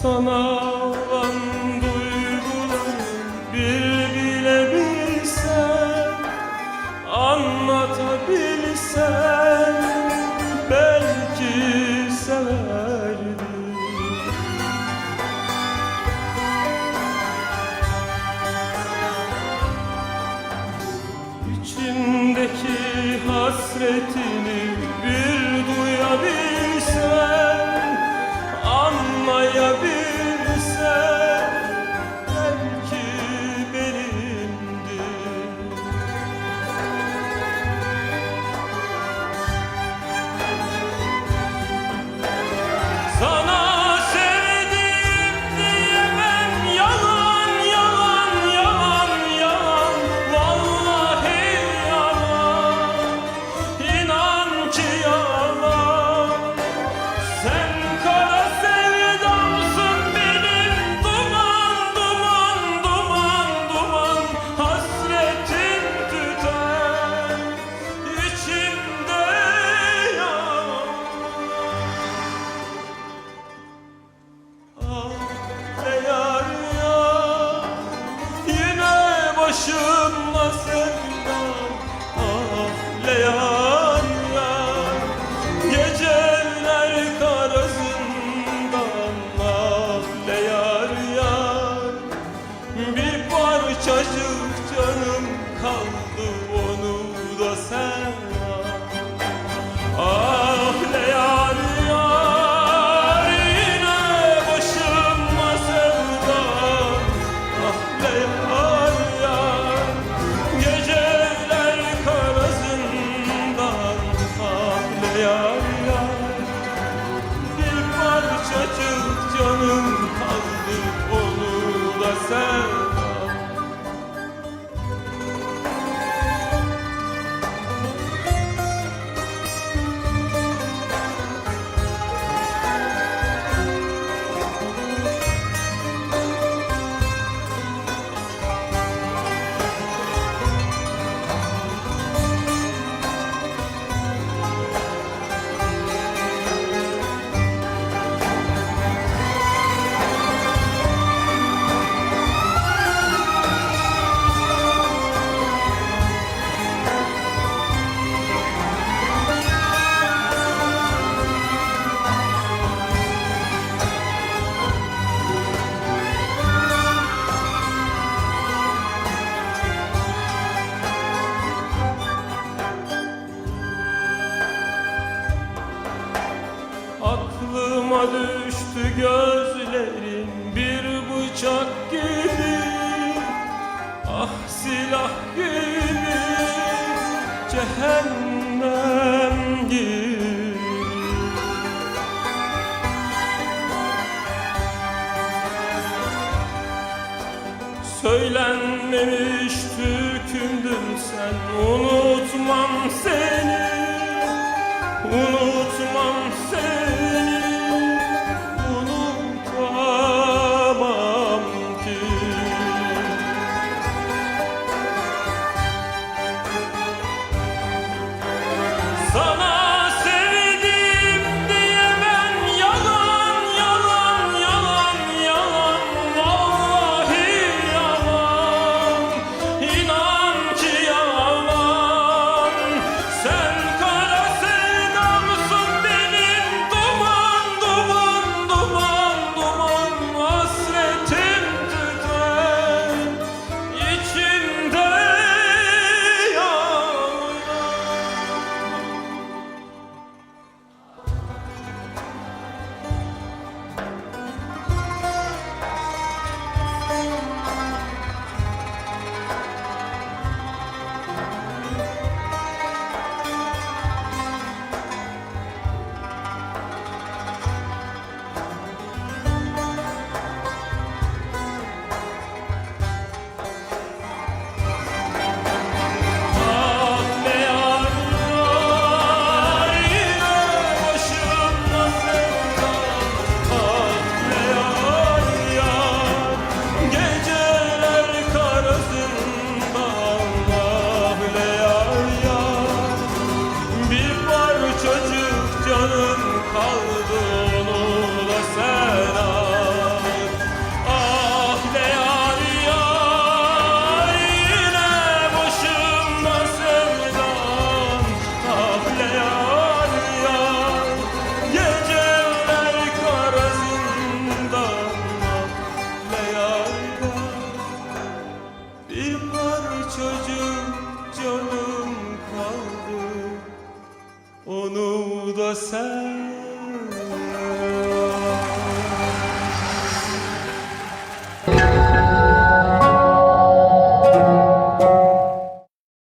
Sana olan duygularım bir bilebilsen, anlatabilsen belki severdim. İçimdeki hasretini bir duyabilsen, anlayabilsen belki benimdi. Sana sevdim diyemem, yalan yalan yalan yalan, vallahi yalan, inan ki yalan. Sen kara sevdamsın benim, duman duman duman duman, hasretin tüter içimde yalan. Ah be yar yar, yine başımda sevdam. Ah le yar yar, geceler kara zindan. Ah le yar yar, bir parçacık canım kaldı, onu da sen al. Ah le yar yar, yine başıma sevdam. Ah le yar yar, geceler kara zindan. Ah le yar yar, bir parçacık canım kaldı, onu da sen al. Aklıma düştü gözlerin bir bıçak gibi, ah silah gibi, cehennem gibi. Söylenmemiş türkümdün sen, unutmam seni, unutmam.